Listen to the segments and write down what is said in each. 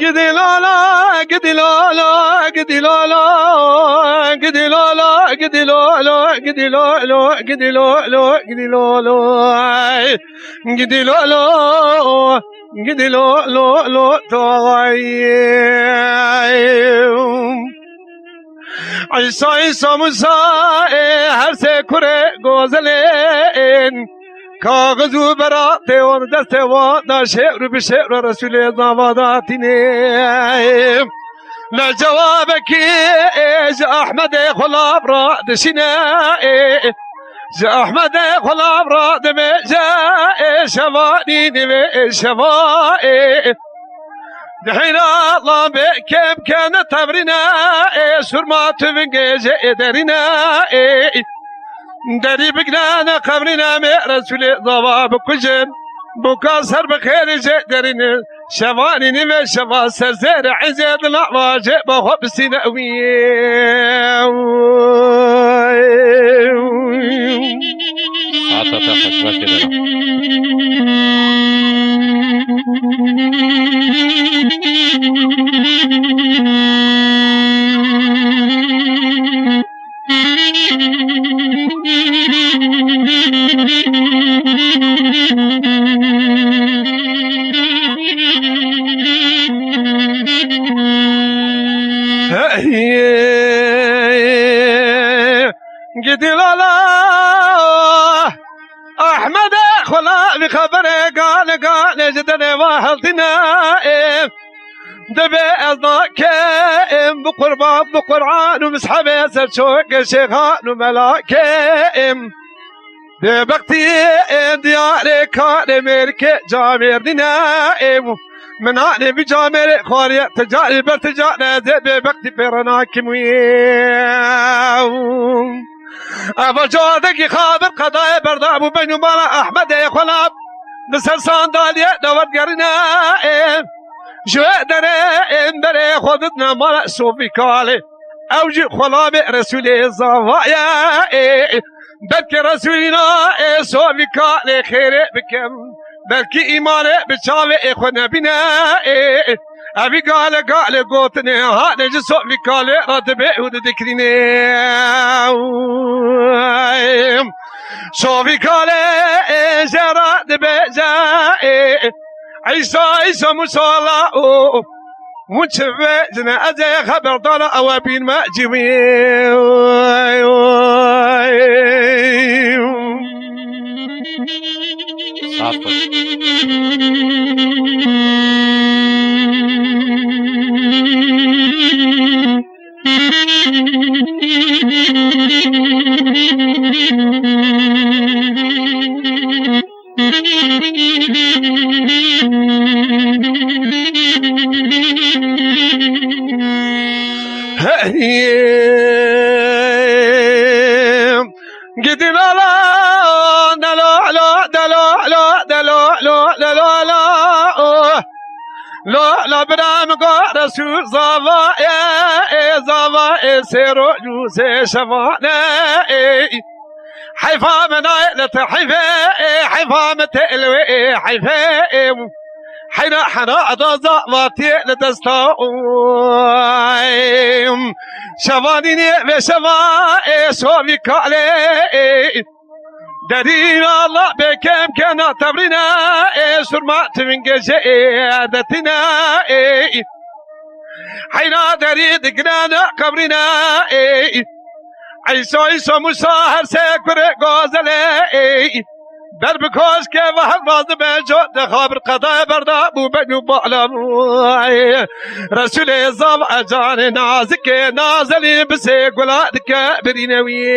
gidi lala, gidi lala, gidi lala, gidi lala, gidi lala, gidi lala, gidi lala, gidi lala, gidi lala, gidi lala, tayyim. عیسی عیسی موسی هر سه کره گوزلین کاغذ و برات و دست و دا شعر به شعر رسول زواداتینه لجوابك جا احمد خلاب را دشنا جا احمد خلاب را دم جا شواني نبي شوائي دحين الله بكم كان تبرنا سرما تبنجي درنا دري بقنا قبرنا من رسول ضواب كجن بكاسر بخير درنا شواني نمي شوا سرزير عزيز الأعواجه بخب سنوي قد لالا احمد خلا بخبره قال جدنا واهلتنا دبي اصداك بقربان بقرعان ومسحبه سرشوق شيخان وملاكم ببقتي دياري كان ميرك جامير دينائم من أنا بجامر خارية تجاري برتجارة ببقتي برناكم وياهم أبا جودك خابر قضايا برداب وبين مالا أحمد يا خلاب نسر صندالية دور قرنائم شوئ درائم بري خودتنا مالا صوفي كالي أوجي خلاب رسولي الزوايا بلكي رسولنا صوفي كالي خيري بكم بلكي إيماني بشاوي إخوانا بنا أبي قال قوتني هانا جسو في قال راتبه ودذكرني شو في قال جراد بجائي عيسى عيسى مصالح وشفه جنازة خبر طلع أوابين ما جميع قد لا لا لا لا لا لا لا لا لا لا برام رسول زوا سيرو جوز شفانا حيفا منايلة حيفا متلوي حيفا حنا أضاء واتي لتستاوم شفانيني بشفا سوفي كالي دليل الله بكم كان تبرنا سرمات من جزيادتنا حين دريد قرانا قبرنا عيسى عيسى موسى هر سيكبر غازلي در بكوش كيف حفظ بجود خابر قضاء بردا بو بنو بعلم رسول الزام اجان نازك نازلي بسيق ولادك برينوي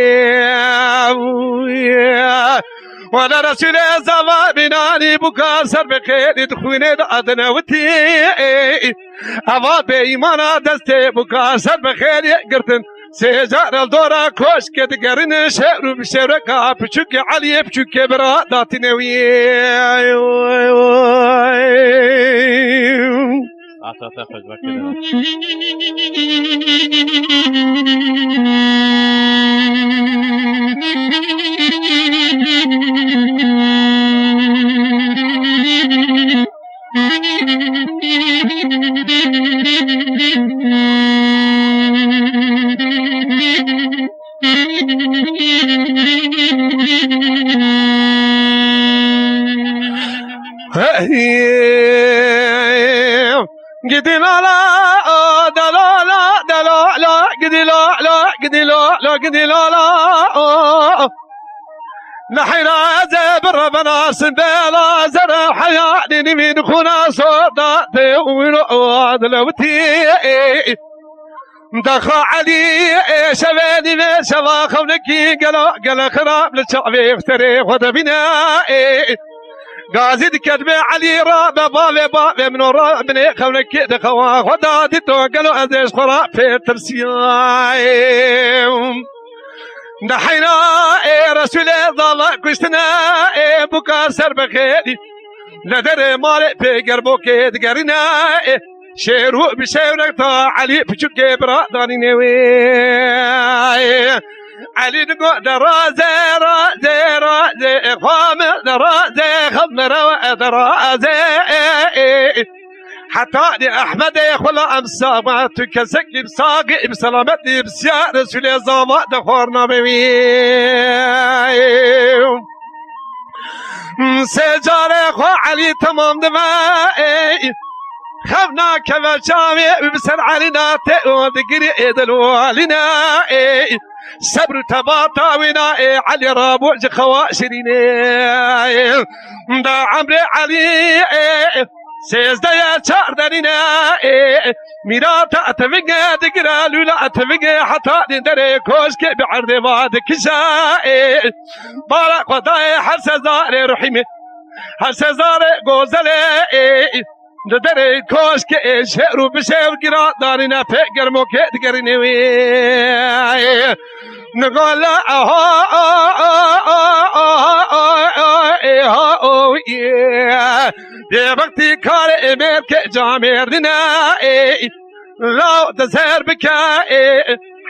وانا رسول الزام بناني بكاسر بخير تخويني دعدنا وتي اما بإيمانا دستي بكاسر بخير يقرتن سيجار الدورة كوش كده قرن شعر بشركة بشوك علي بشوك برادات نوي تاخذ وقت قدي لا لا دلالا دلالا قدي لا لا قدي لا لا قدي لا لا نحينا زبر بناس بلا زرع حياتي من خونا صداتي وعاد لوتي دخل علي شبابي ما شبا خونكي قلا خراب للشعبي افتري خذ بنا قازي كتب علي راب باب من ورا بني خونكي دخوا خداتي توكلوا ازيش خراب في ترسياي نحينا رسول الله كشتنا بكار سر بخيري ندر مال في قربوكي دقرنا شيرو بشيرك تا علي بشوكي براداني نوي علي نقو درازي رازي رازي خام درازي خمر درازي حتى دي احمد خلا امسا ما تكسك بساقي بسلامتي بسيا رسول الزمان دخورنا بوي سجارة خو علي تمام دمائي خفنا كفشامي بسر علينا تقود قري ادلو علينا صبر تباطاونا علي رابوج خواشريني دا عمري علي سيزدا يا شاردنينا ميراتا اتفقا دقرا لولا اتفقا حتى ندري كوشك بعرض بعد كشا بارا قضاي حرس زاري رحيمي حرس زاري قوزلي ندري كوشك شهرو بشهر قرا دارنا فقر موكي دقريني نقول لا يا بختي كار امريكا جامردنا لو تسهر بك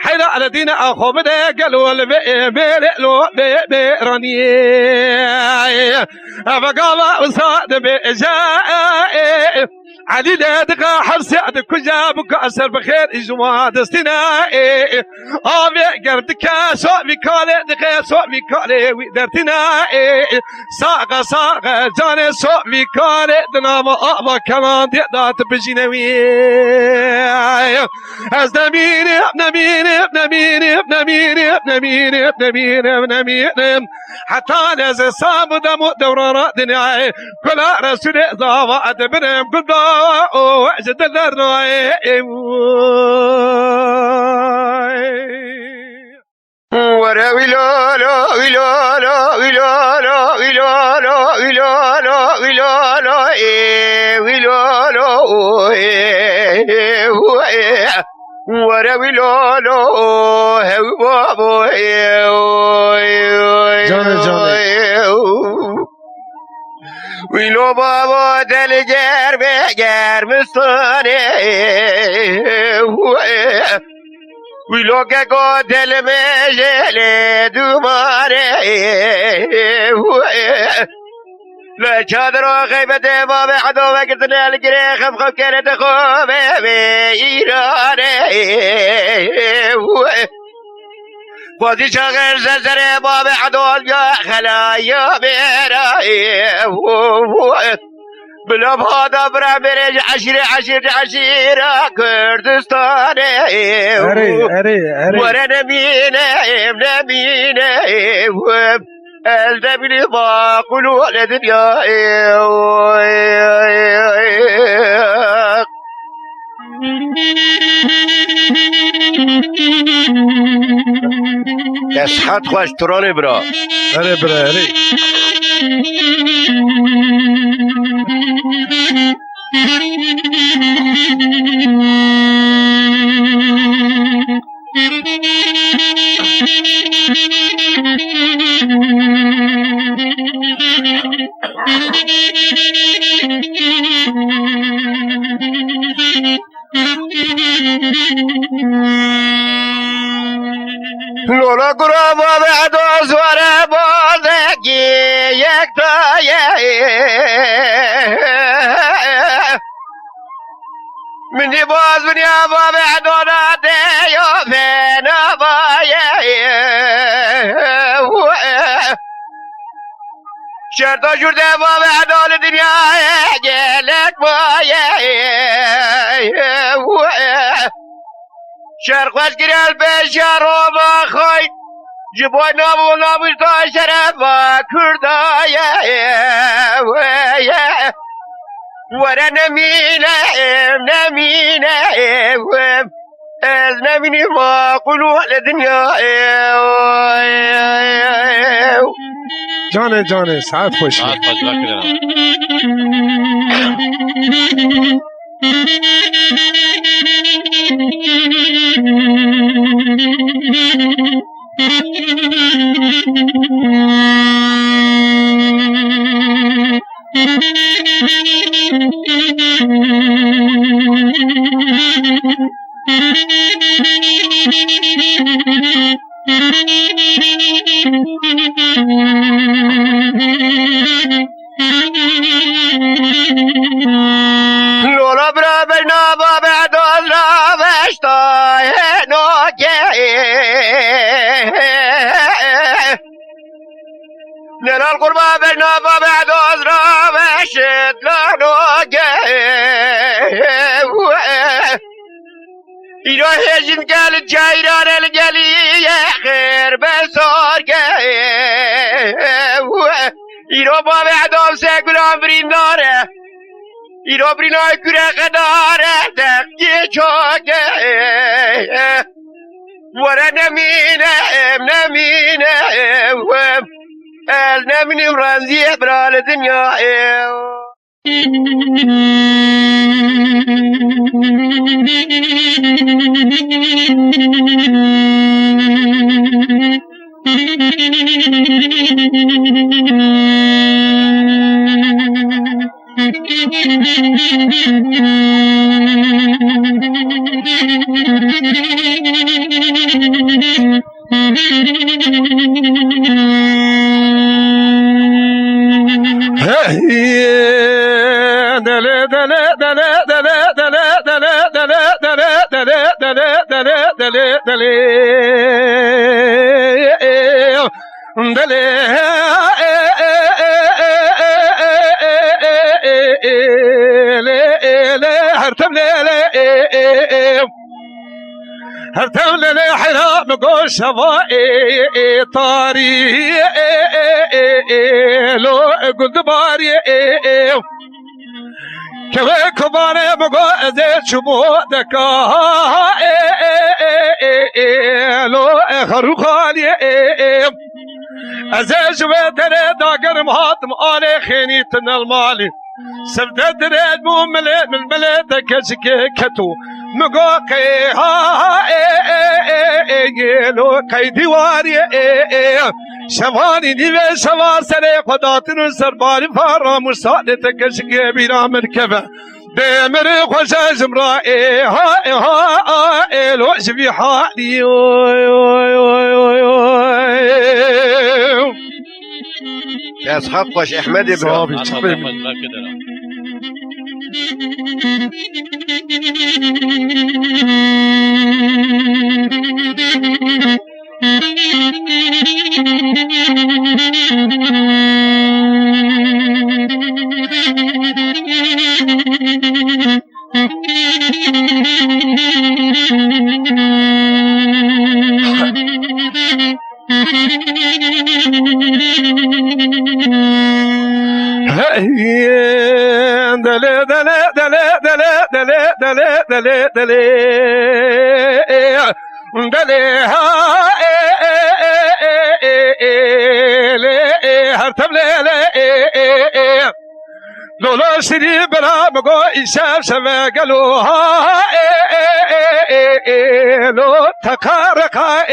حيلا على دين اخو بدا قالوا البيل لو بيراني فقال وصاد بجاء علي دقا حرسي عدك جابك أسر بخير إجوا دستنا آبي قردك سوء بكالي دقا سوء بكالي ويدرتنا ساقا جاني سوء بكالي دنام آبا كمان ديدات بجينوي از نمين حتى ناز سام دمو دورارا دنياي كلا رسول زاوا أدبنم قلبا وعجد الذرناي ورا ويلا لا ويلا لا ويلا لا ويلا لا ويلا لا ويلا لا ويلا لا ورا ويلا لا هو بابا ويلو بابا دل جر مستاني ويلو كاكو دل مجل دوماني لا شادرو غيبة بابا عدو وقتنا القري خف كانت خوفي بإيراني بازي شغل زرزري بابا عدو يا خلايا بيراي بلا بهذا برا برج عشيرة كردستاني ورا نبينا الدبل باقلوا لدنيا يسحت خوش تراني برا هري لولا قرابة بعد وزورة بوزكي يكتايا من باز من يا بابا عدونا ديو فينا بايا شرطة شرطة بابا عدول الدنيا جلت بايا شرقش گرل به شهر و خواهی جبوی نابوش تا شرف و کردای وره نمینه از نمینی ما قلوع لدنیا جانه ساعت خوش ساعت خوش وقت لولا برا بنا بابا دوز را بشتا نوکه نلال قربا بنا بابا دوز را بشت لانوکه ایرو هجین گل جایران الگلی خیر بسارگه ایرو بابا دوم سگلان برینداره ایرو برینای کره قداره دقیه چاکه وره نمینه از نمینیم رنزیه برال دنیا هرتم للي حرام قول شوائي طاري لو قلت باري كوي كباري بقو ازيت شمودك لو اخرو خالي ازيت شويتري داقر مهاتم آلي خينيتنا المالي سبت دريد مو مليت من مليت كشكي كتو مقاقي لو قي ديواري شواني نيوه شوا سري قداتن سرباري فارا مسالة كشكي بيرا مركبة بمر خوشا جمرائي لو شبي حالي از خط خوش احمد ابراهیم ساعت خوش وقت لولا شري برا مقو إشاف شفا قالوا لو تقارقا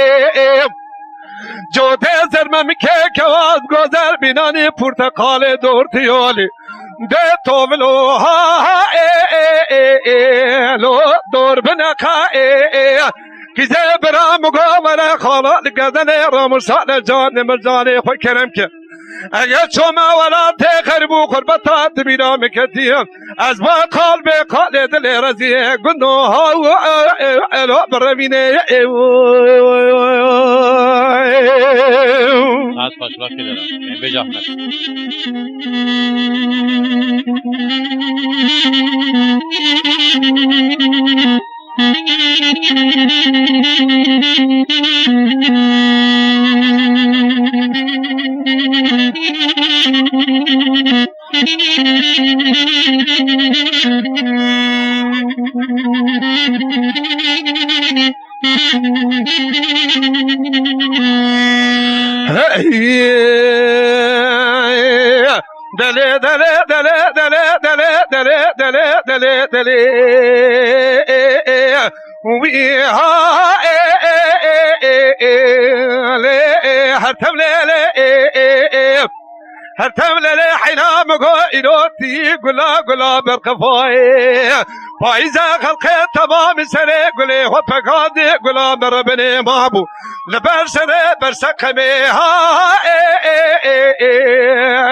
جو تزر ممكه كواز گذر بینانی پرتقال دورتیالی ده توولو لو دور بنقا كذا برا مقاورة خالا لقدن رامسان جان مرجاني خوي كرم که اگر شما ولا تخربو خربتا تبینا مکتیم از با قلب قال دل رزیه گناه الو برمینه ساعت خوش وقت دارم بجا احمد دلی دلی دلی دلی دلی دلی دلی دلی دلی وی ها هرتم لیلی هرتم لیلی حینا مگو ایروتی گلا گلا برقفای پایزه خلقه تمام سره گلی و پکاده گلا بربنی مابو لبر سره برسقمه ها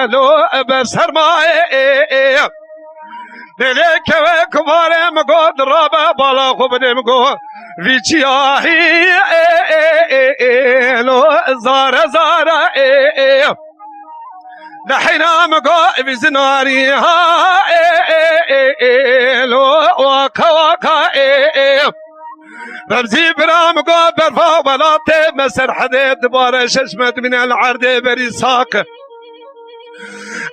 لو بر سرمایه دلی که کماره مگو درابه بالا خوب ده مگو ویچی آهی لو زاره زاره دحينا مقا بزناري ها لو واقا واقا رمزي برا مقا برفا بلاطي مسر حديد دبارة ششمت من العرض بري ساق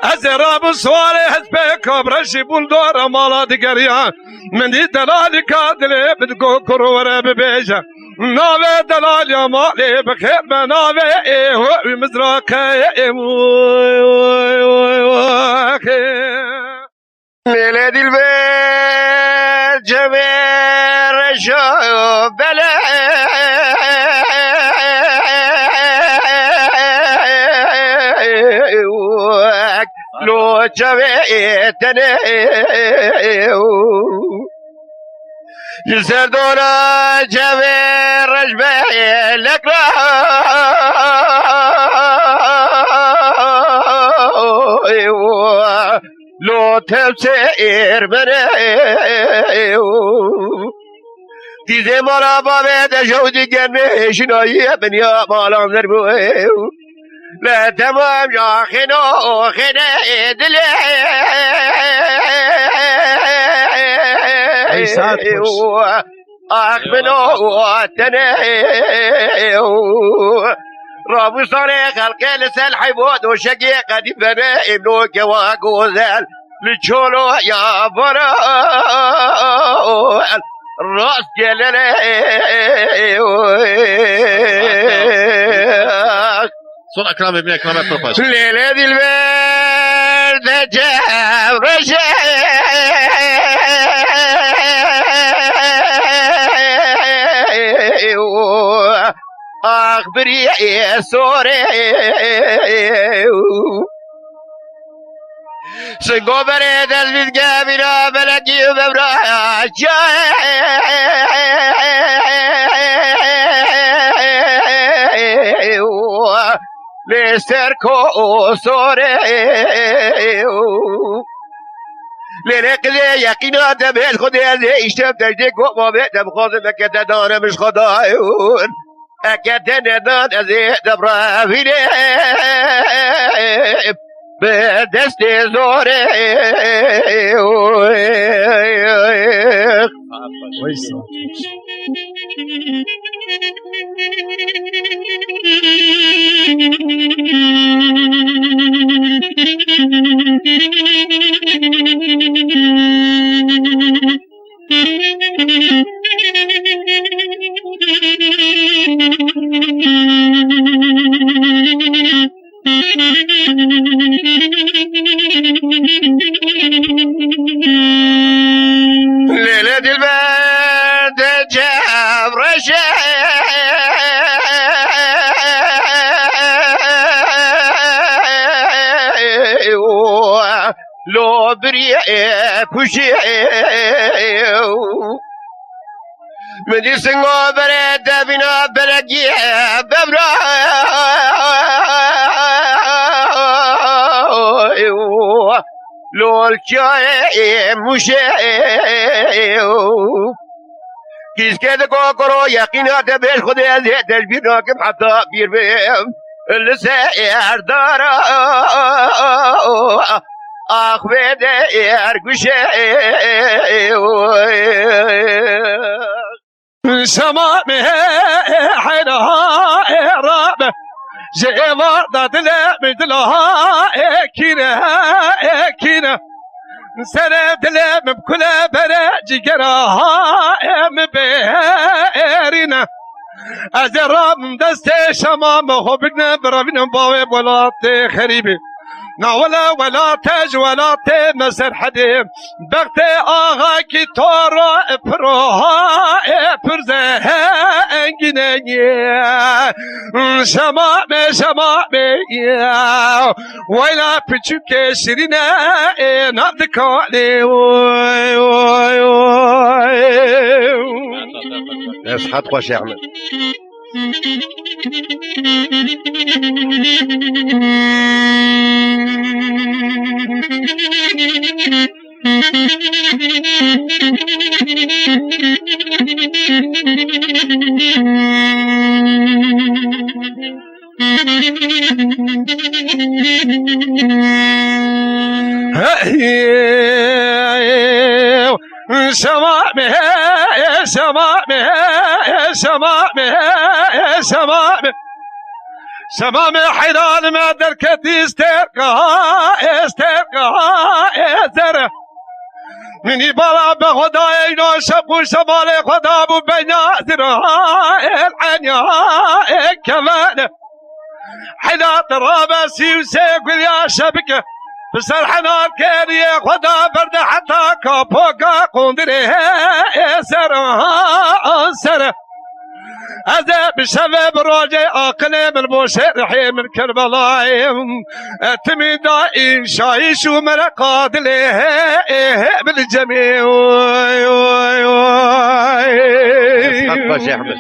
ازراب سواري هزبك برشي بولدور مالا دقريان من دي دلالي كادلي بدقو كرورة ببيجة ناوي دلال يا مالي بخير بناوي هو مزراك ميلاد البيت جمير شوف بلا لو جميتني جسر دولا جمير رجبي لك لو تبسير بني تيزي مرا بابي جودي جنبي شنايا بنيا مالا نربوي لا تمام يا خنو خني دلي منو تنيو رابو صاري خلقي لسال حيبود وشقي قديم بني ابنو كواك وزال لجولو يا برا راس جلالي صون اكرام ابن اكرام بروفيسور ليلة دي البرد جاب أخبري يا سوري سنقو بريد المتقابلة بلدي وببراج لستركو سوري لنقل يقينا دميل خدي اشتم تجدي قوة بيتم خاضم اكتا دانا مش خدايون اكتا ندان ازي دبرا فيني بدستي زوري ليلة البرد جاب لو بريء كشي من يسنغو بريد بنا بلقي ببرا لو الشاي مشي كيس كده كوكرو يقينا تبيش خدي هذه تجبير ناكم حتى بير بيم اللي سائر دارا آخ بده ارگوشه سما حينها رابه جيوار دادله بدلها كينا سنة دله مبكله برا جيجراها مبهرنا أزرام دست شمام خوبنا برابنا باوي بولات خريبي ولا ولا تاج ولا تمسر حديم بغت آغا کی تورا پروها پرزه انگنی شما ویلا پچوک شیرینه نبدکالی اصحت خوش احمد شمام حيران ما دركتي استرقها زره مني بلا بخداي نو شبو شمال خدا بو بنادرها العنيا كمان حلا ترابسي وسيقول يا شبكه بس الحنان كان يا خدا برد حتى كابوكا قندري سره هذا بسبب راجع عقلي من بوشرحي من كربلاء تميدا شايش ومرقاد له بالجميع اصحت خوش احمد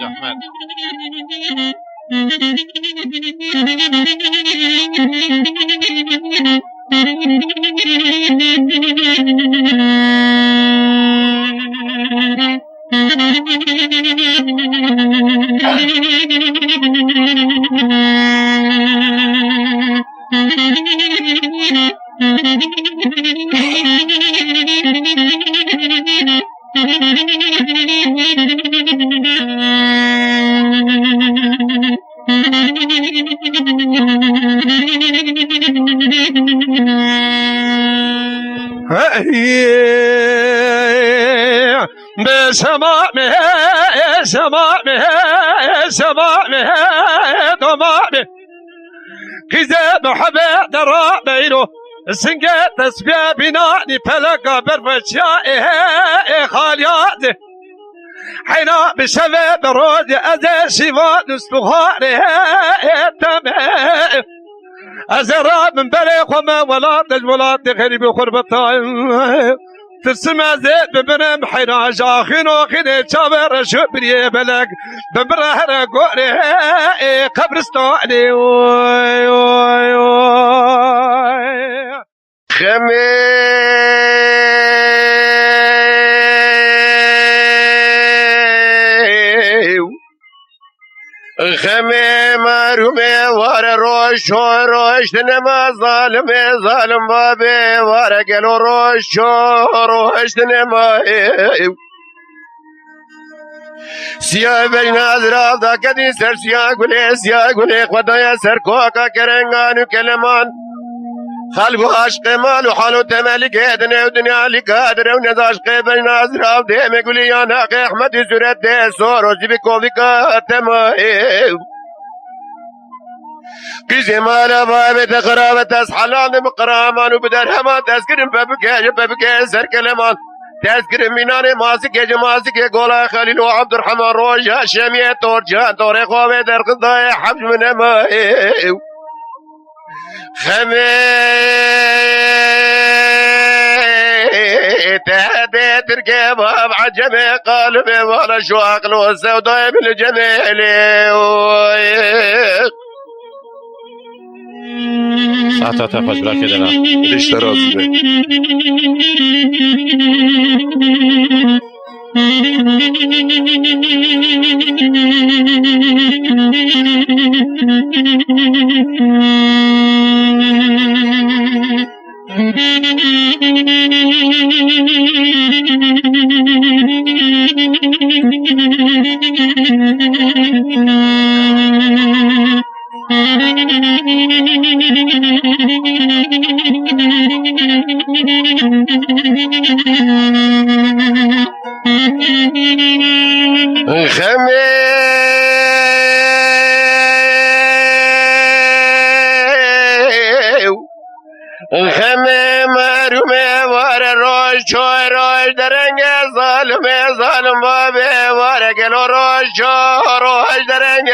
سمامه ضمامه كذا محبة درا بينه السنجة تسبيع بناني فلقى برفشائه خالياته حين بسبب رود أذى شفاء نسبخاره تمام أزرع من بريق وما ولا تغرب خربطان تسمع زيت ببنم حين جاخين وخين تشابر شبري بلق ببره قوري قبرستاني خمي مارومي وار روش نما ظالم بابي وار قلو روش نما سيا بينا زراب دا كدي سر سيا قولي خدايا سر كوكا كرنغانو كلمان خلقو عشق مال وحالو تمالك هدنا ودنيا لك قادر ونز عشق بينا زراب ديمي قولي يا ناقي احمد زرد دي سورو زبي كوفيكا تمايب كيزي مالا بابي تقرابة تسحلان مقرامان وبدر همان تذكرم ببكي سر كلمان تذكرم ميناني ماسك قولا خليل وعبد الرحمن روجا شمية تورجان توري خوابي در قضايا حبج من امايب تهدي تركي باب عجبي قلبي ولا شو عقله السوداء بالجميل ساعتها تفاش بلا كده لا ليش ترازي بي خمه مرومه وار روش چوی روش درنگ ظالم بابه وار گلو روش چوی روش درنگ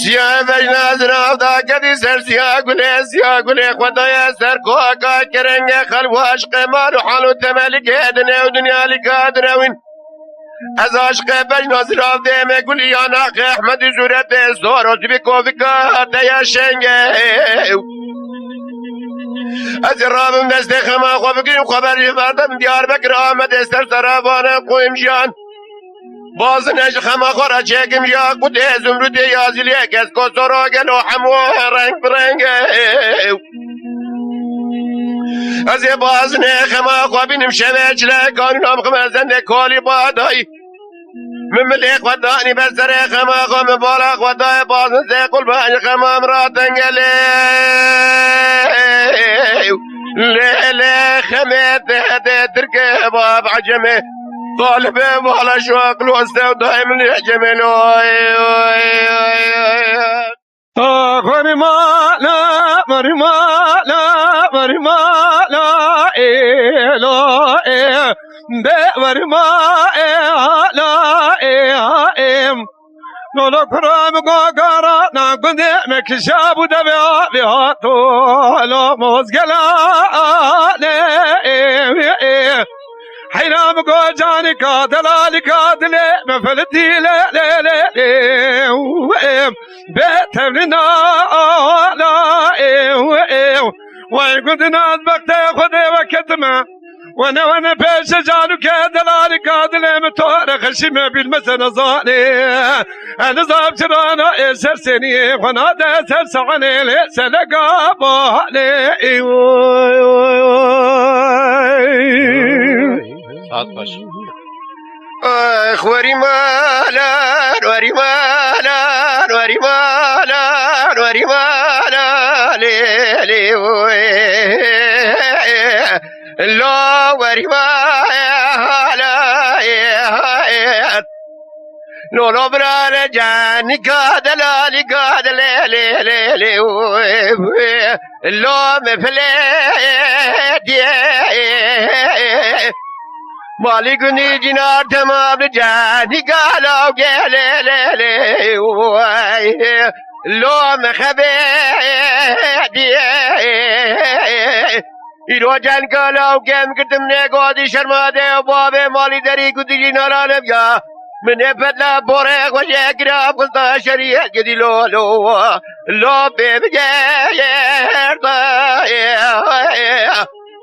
سیاه بجناز رافتا کدی سر سیاه گله خدای سر کوکا کرنگ خلو عشق مال و حال و تملک هدنه و دنیا لکادنوین از عشق بجناز رافته مگولی یا ناق احمد زورت زور و تبی کوفکا دیا شنگه از رابم دست خما خواب بگیریم خبری فردم دیار بکر آمد استر سرابانه قویم جان باز نش خما خورا چکم یا قده زمرد یازیلی کس کو سراغل و حمو رنگ برنگ از باز نه خما خوابینم شبه چله کانون هم خما زنده کالی بادایی مملک ودانی بسر خما خم بالا خدای باز نزه قلبان خما امراتنگلی لیلی خمه ده ترکه باب عجمه طالب بالا شوق الوسطى ودائما يعجبني غرمالا مرمالا مرمالا إلو بورمالا نولو كرام غاغارا ناقند مكشاب دبيا بيا طولو موزقلا حينام قو جاني كادلا لكادلي مفلتي لي لي لي بيتمنا لا وين كنت ناس بقتي خذي وكتمه وانا بيش جانو كادلا لكادلي متورة خشمة بالمسنة ظالي انا ظاب جرانا سرسني وانا دا سرسعني ليس لقابه لي ساعت باش وري مالا وري مالا وري مالا وري مالا لي لي لا وري مالا لو لو برا جاني قادلا لي قادلا لي لي لي لو مفلي مالي قني جنار تمام جاني قالوا قالي لي لي لو مخبي ایرو جان قالوا قام قدمنا قادي شرماده وبابي مالي دري قدي نرالم يا من بدلا بورق وجه قراب قصدا شريع قدي لو لو بيبجير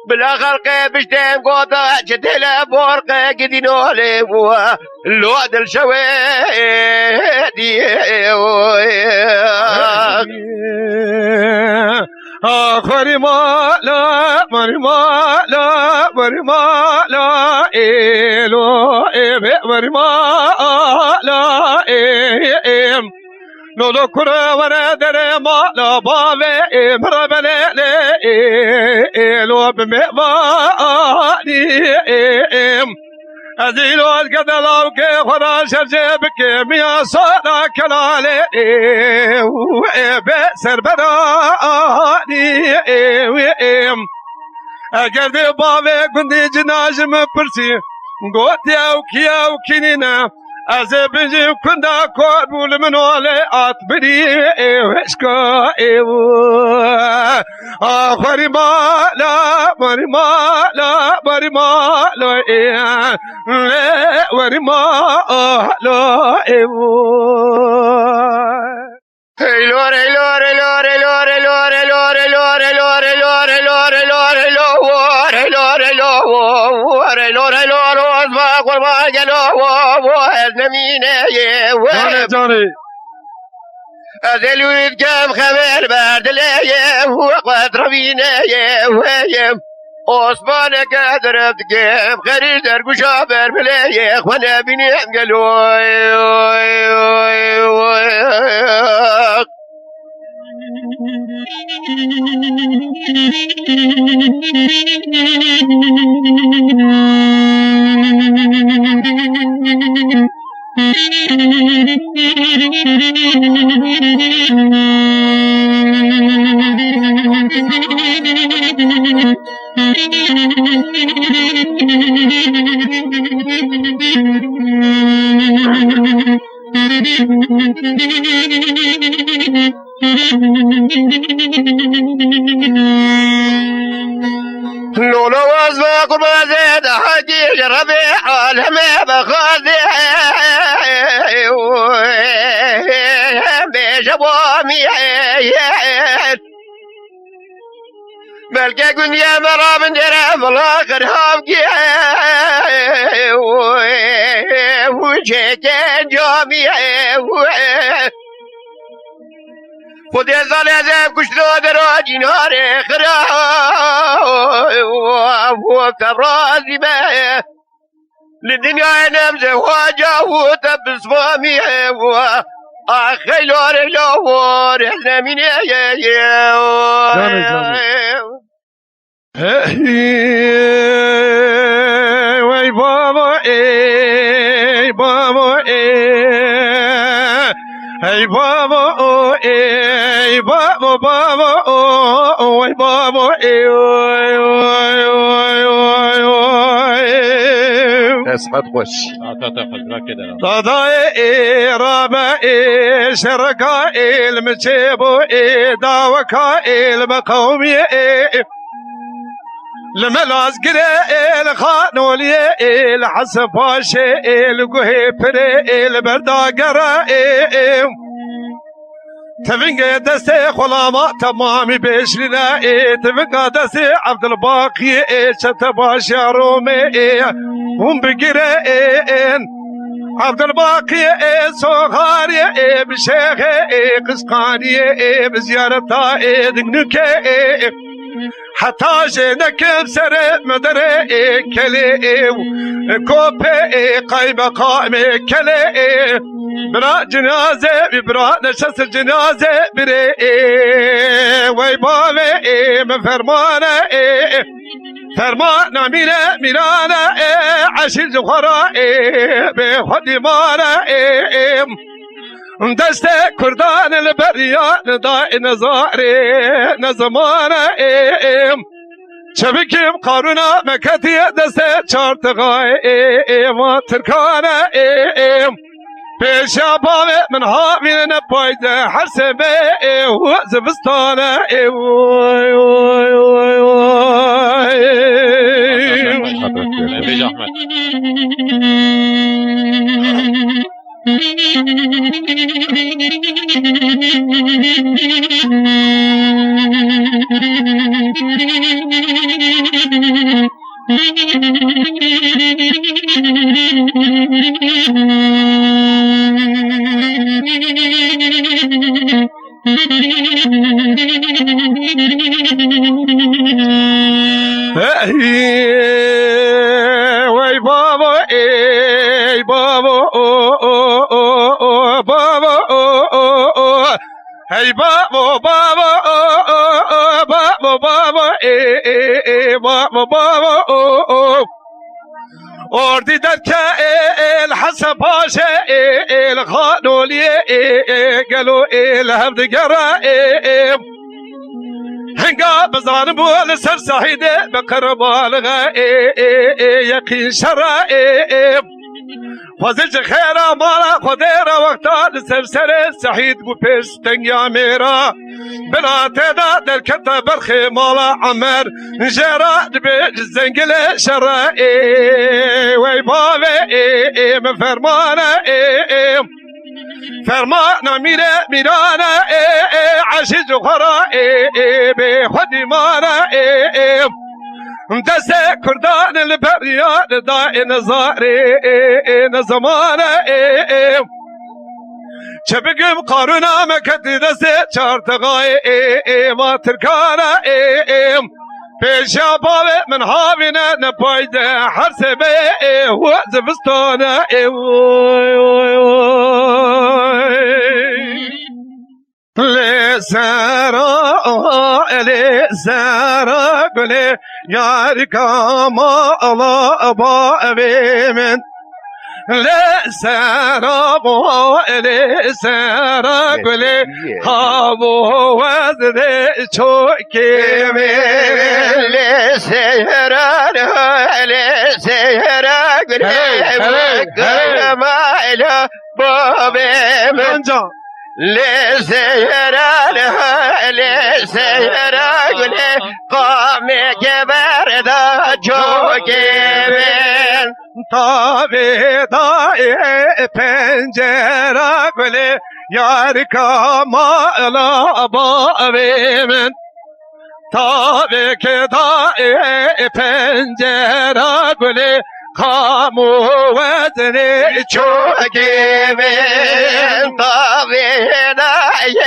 بلا خلق بشتم قوضا جدلا بورق قدي نولي لو دل شويدي آخری مالا مرمالا مرمالا ایلو مرمالا نولو کرا وردر مالا باوه مربله ایلو بمعوانی ازیلو از گدلاو که خدا شرجه بکه میا صدا کلاله بسر بدانی اگر دی باوه گندی جناجم پرسی گوتی او کیا و کنینا از بنجی کندا کار بول منوله آت بری وشکا آخری مالا مری مالا مری مالا وری مالا Lore, lore, lore, lore, lore, lore, lore, lore, lore, lore, lore, lore, lore, lore, azma kurba gelo, eznemine ye. جانی Azelüt kem haber verdile ye, qadravine ye. Osman'a kadar kem xerizler kuşa vermele ye, xwana binem gelo. لولو وزبق مزيد حديث ربيع عالمي بخاذي بجبومي بلقى قن يا مرام درام الاخر هامقي وجيكين جومي خود ازال ازم کشتو دراجی ناره خراب و تبرازی به لدنیا نمزه واجه و تبسوامی و خیلار لور زمینه وای بابا ای بابا ای بابا ای بابا بابا ای بابا ای اسمت خوش دادای رابع شركاء المجيبو داوكاء المقومي الملاز قري الخانولي الحسفاشي القهيبري البرداقري تفنق دستي خلاما تمامي بيشلنا تفنق دستي عبد الباقي شتباش يا رومي هم بقرين عبد الباقي سوغاري بشيخ قسقاني بزيارتا دقنكي حتى جنك بسر مدري كلي كوبي قايمة قائمة كلي برا جنازة برا نشست الجنازة بري ويبالي مفرمانة فرمان ميرانا عشير زخرا بخدي مانا دست كردان البريان داي نزاري نزمانا شبكم قارونا مكتي دست چارتغاي ما تركانا بيشا بابي من هامين نبايد حرسبي وزبستانا وي بابا اي بابا بابا هي بابا بابا بابا بابا اي بابا بابا اردي دك الحسن باشا الخانولي قالوا الهبد قرا هنقا بزان بول سر سعيدة بقرب الغا يقين شرا فازج خيرا مالا خديرا وقتا لسرسر سعيد بو پیش تنگیا میرا بلا تدا در کتا برخي مالا عمر جرا دبي زنگل شرا وي بابي مفرمانا فرمان ميرانا عشيز خرا بخدي مانا دست كردان البريان داي نزاري نزمانا شبقم قارونا مكتي دست چارتغاي ما تركانا بيشا بابي من هابنا نبايد حرسبي وزبستانا لسارا قولي يارك ما الله بابي من لسرابو لسرا گلی هاو وزن چوکی لسهران لسهران مالا بابي انجا لسهران لسهران قامي كبر دا چوکی تابی دای پنجره گلی یار کامالا بابی من تابی که دای پنجره گلی کامو وزن چوکی من تابی دای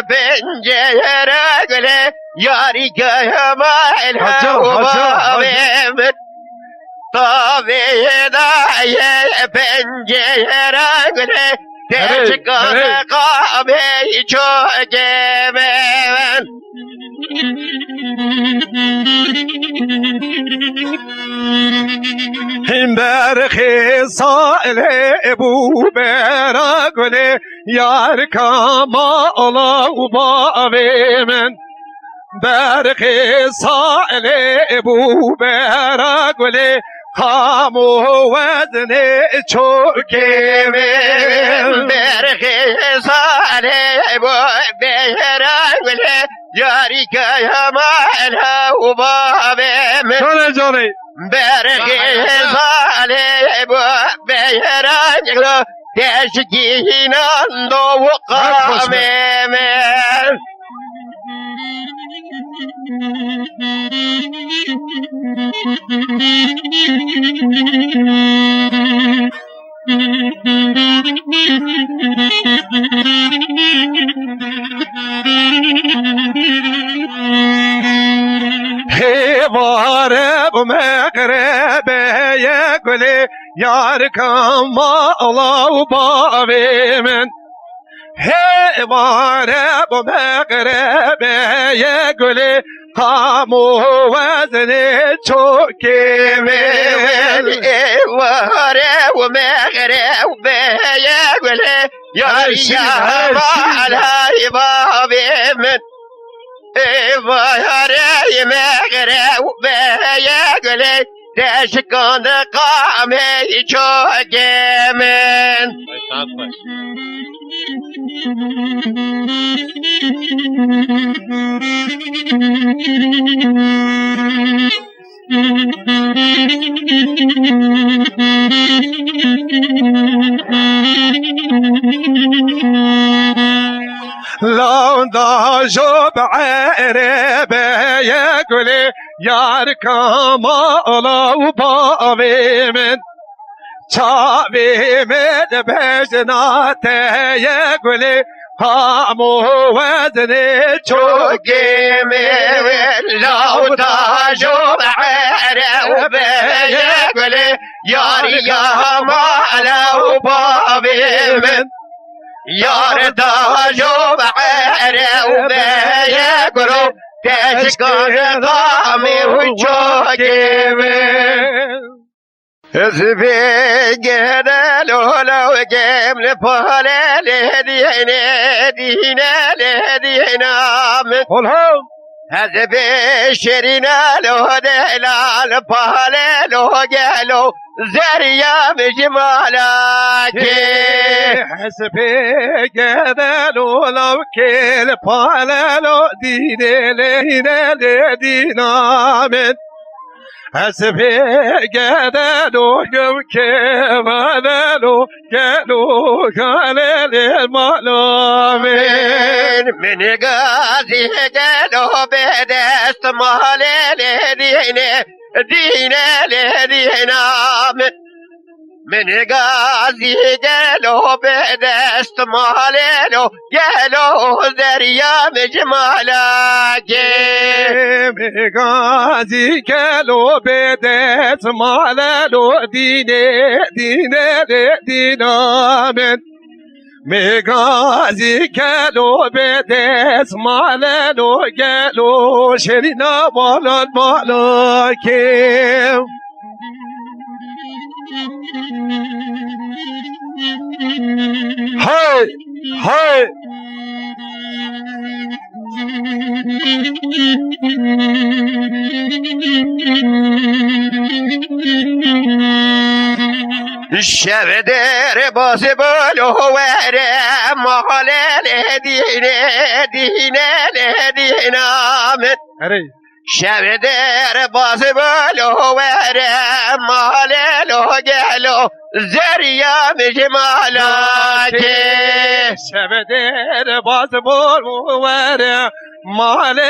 پنجره گلی یاری کامالا بابی من طبيعنا يا بنجيران تشكر قامي جوجمن برخی سائل ابو براغلی یار کامالا و بابی من برخی سائل ابو براغلی کامو وزن چوکی من برخی سائل ابو براغلی یاری کامالا و بابی من جانه جانه برخی سائل ابو براغلی تشکینان دو قامي من هواره بمغربه يقولي ياركم الله وبابي من هواره بمغربه يقولي قاموا وزني تشوكي من هواره ومغربه يقولي ياركم على بابي من وهري مغرب يقلي تشكون قامي شوكمن لو ضاجب عربه يقولي ياركم الله وبابي من شابي من بجناته يقولي قاموا وزني شوكي من لو ضاجب عربه يقولي ياركم الله وبابي من یار داجو بعره بیگرو تشکر قامی و چوکیمه حزبی گدلو لو گمل پاله لدینه دینه لدینه حزبی شرینه لو دلال پاله لو گلو زريا بجمالك حسبي قدلو لو كل بالالو ديني لينا لدينا من حسبي قدلو قم كمالو قالو قال للمعلومين من قاضي قالو بدست مالي لديني دينا لدينا من غازي قالوا بدست مالينو قالوا ذريا مجمالك من غازي قالوا بدست مالينو دينا لدينا من مغازي قالوا بدس مالنو قالوا شرينا مالن مالكم شبدر باز بلو وره محلل دینه دینه آمد هري شبدر باز بلو وره محلل گلو زریا مجمالاتی شبدر باز بول وره مال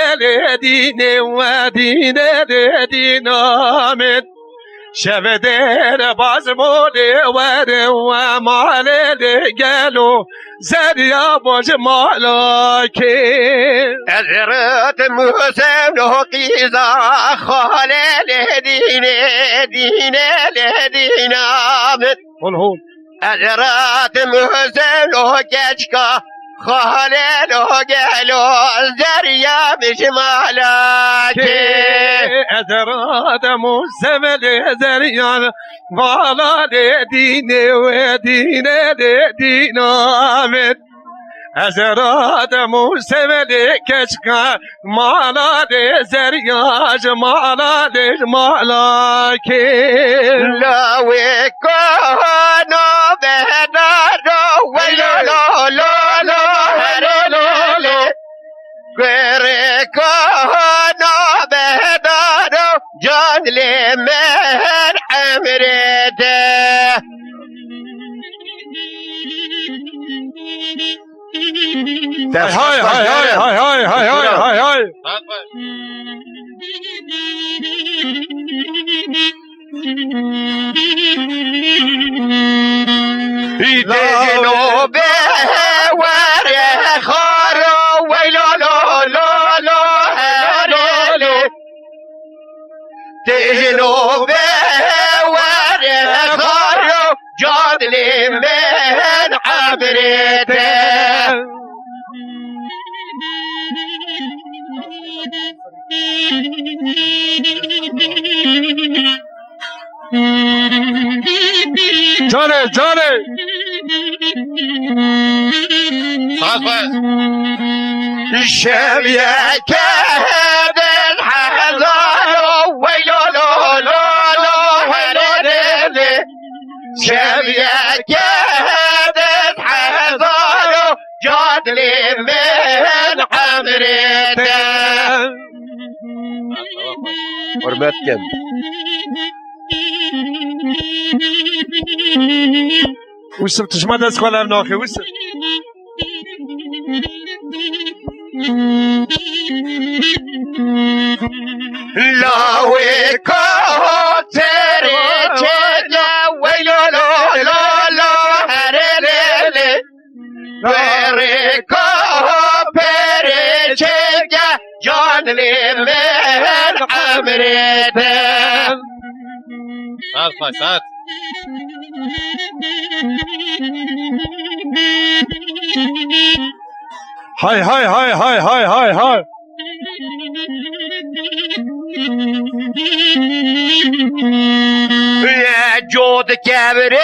دين ودين دين آمد شبدر باز بول وره ومال قالوا زريا مجمالاتی ازرت موسم لو قیزا خالل دین آمد قل هون ازرت موسم لو کچکا خالل گلو زریا بشمالاتی ازراد موسم زريان والا دين ودين دين آمد ازراد موسم کشکا مالا زریاج مالا مالاکی لاوی کانو بهدارو ویلو لو لو لو هرلو لو گره کانو بهدارو جان لیمن عمرده هاي هاي هاي هاي هاي هاي هاي هاي جنوب ورا خارو ويلو لو لو لو هرلو جنوب ورا خارو جاد لي من عبرته جانه جانه شبيه كهد الحزار ويلو لو لو لو هرلو شبيه كهد الحزار جاد لي من عمرته حرمتكم وسب تشمد از کلم ناخی وسب لاوی کاتر چلا ویلو لو لو لو هرلو وری کاپر چلا جان لی من عمرته سات هاي هاي هاي هاي هاي هاي هاي جود كبره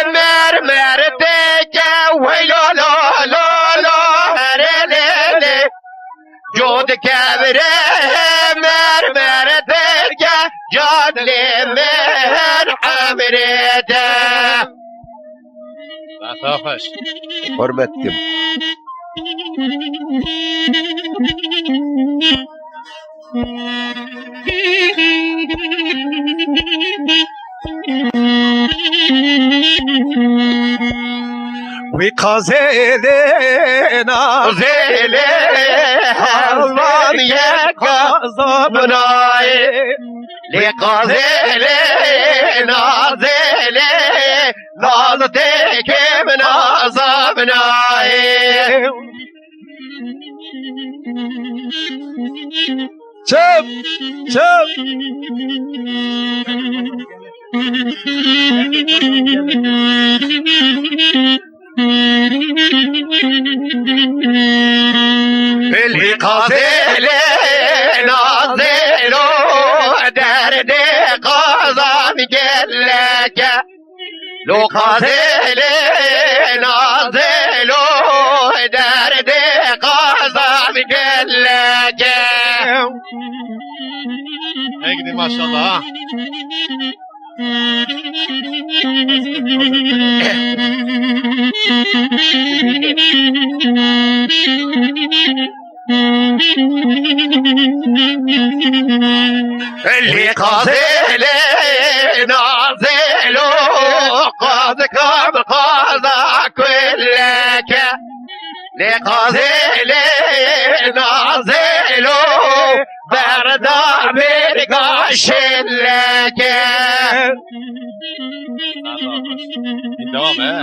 مرمر تكا ويلو لو لو لو هرلو جود كبره مرمر تكا جاد لي من عمرته سات حرمتكم وقازلنا زيلي حرمان يكذبناي لقازلي نازلي نازتك من عذابناي شوف شوف اللي قازل نازلو درد قازم قلك لو قازل نازلو درد قازم قلك هيك ما شاء الله اللي قازل نازل قازك بقازا كلك لقازل نازل بردا برقاش لك devam he.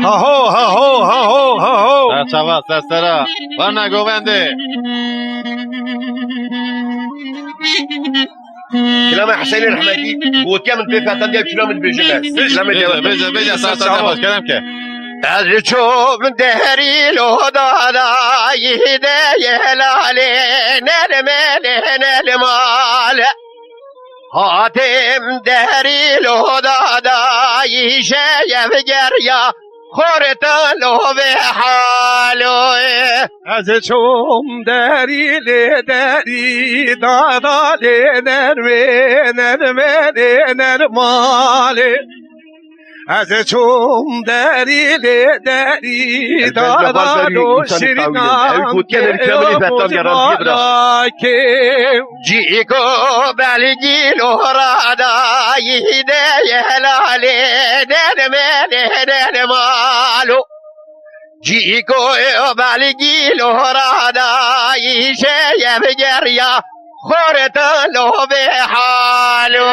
Ha ho ha ho ha ho ha ho. Serçava sersera. Varna govendi. كلام حسين الحمدي هو كامل بيفا تندي كلام بيجلس كلام Beja serçava baş kelem ke. أرجو من دهري لو ضادا يهدى يهلالي نلمال نلمال هاتم دهري لو ضادا يشايف جريا خورتا لو بحالو از چوم دری دری دادا نرمه نرمه نرماله از چوم دری دری دادا شیرینم که جيكو بالجي لورادا يهدى يهلالي نرمال مالو جيكو بالجي لورادا يشايف جريا خورتا لو بحالو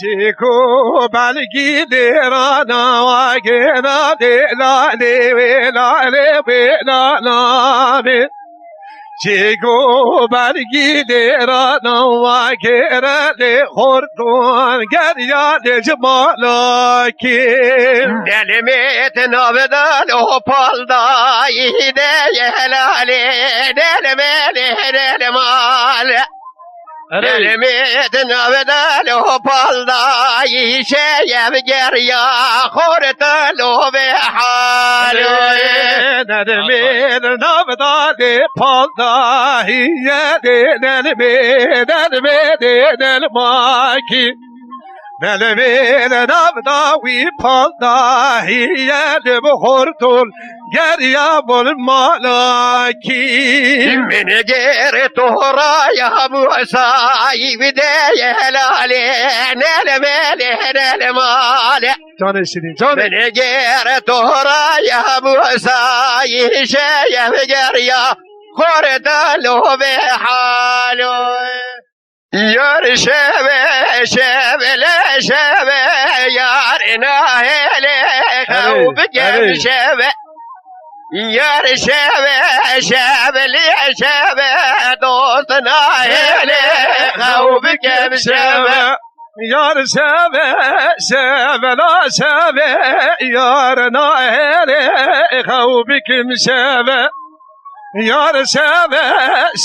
جيكو بالجي ديرانا واجينا ديلالي ويلالي ويلالي جيكو بالجي ديرانا واجينا دي خورتون قريا دي جمالاكي نلميت نبدا لو بالدا يهدى يهلالي نلمال نلميت نبدا لو بالدا يشايف جريا خورتا لو بحالو نرمين نبدا دي بالدا هي دي نرمين نرمين نرماكي نلمين نبدا وي بالدا هي دي بخورتون قريا بالمالاكي من غير طهرا يا ابو ساي بدايه هلالي نلمال جان شيرين جان من غير طهرا يا ابو ساي شايف جريا خورتا لو بحالو يا شبه شبه لا شبه يارنا هلي خوبك شبه يا شبه شبه لي شبه دوستنا هلي خوبك شبه يار شبه شبه لا شبه يارنا هلي خوبك مشبه يار شبه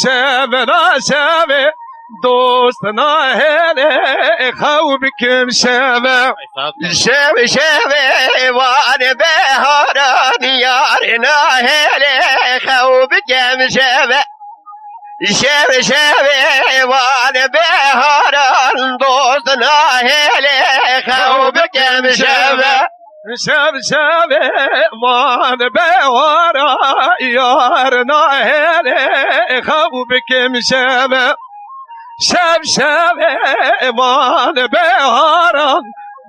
شبه لا شبه دوستنا هلي خوبك مشبه شبه شبه وانا بهاران يارنا هلي خوبك مشبه شبه شبه وانا بهاران دوستنا هلي خوبك مشبه شب شب وان بهارا یارنا هله خوبك مشبه شب شب وان بهارا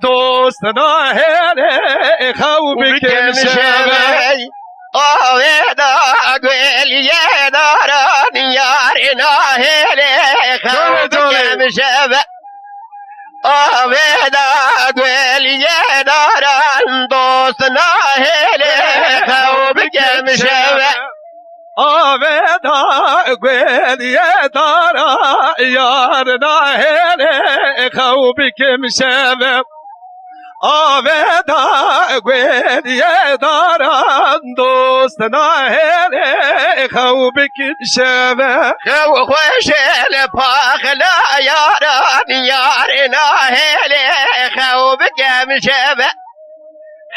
دوستنا هله خوبك مشبه آویدا گویل یه داران یارنا هله خوبك مشبه آویدا گویل یه داران دوستنا هله خوبك مشبه آویدا گویل یه دارا یارنا هله خوبك مشبه آویدا گویل یه دارا دوستنا هله خوبك مشبه خو خوش الپاخلا یاران یارنا هله خوبك مشبه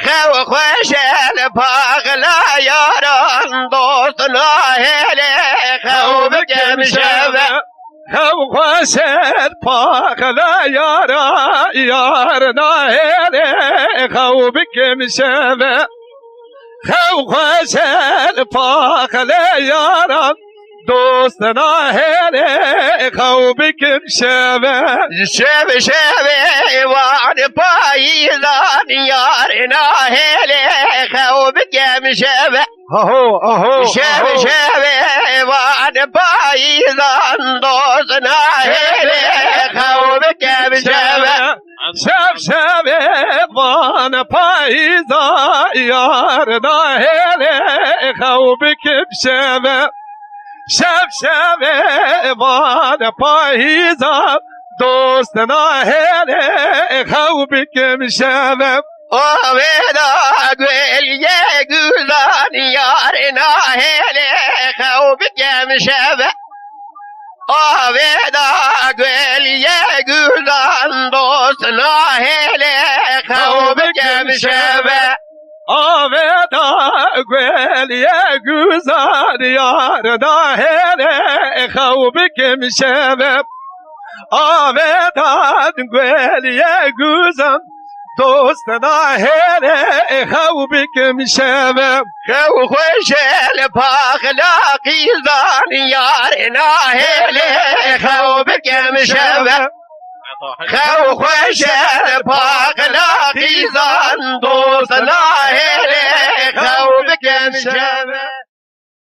خو خوش الباغلا ياران دوستنا هلی خو بكم شبه خو خوشت پاخلا یارا یارنا هلی خو بکم شبه خو خوشت پاخلا یارا دوستنا هلی خو بکم شبه شب شب وان پاییزان یارنا هلی خو بكم شبه اهو شب شب وان پاییزان دوستنا هلی خو بكم شبه شب وان پاییزا یارنا هلی خو بکم شبه شب وان پاییزا دوستنا هلی خو بکم شبه آویدا گل یه گوزان یارنا هلی خو بکم شبه آویدا گل یه گوزان دوستنا هلی خو بکم شبه آویدا گل یه گوزان یارنا هلی خو بکم شبه آویدا گل یه گوزان دوستنا هلی خو بکم شبه خو خوش الپاخلاقی زان یارنا هلی خو بکم شبه خو خوش الپاخلاقی زان دوستنا هلی خو بکم شبه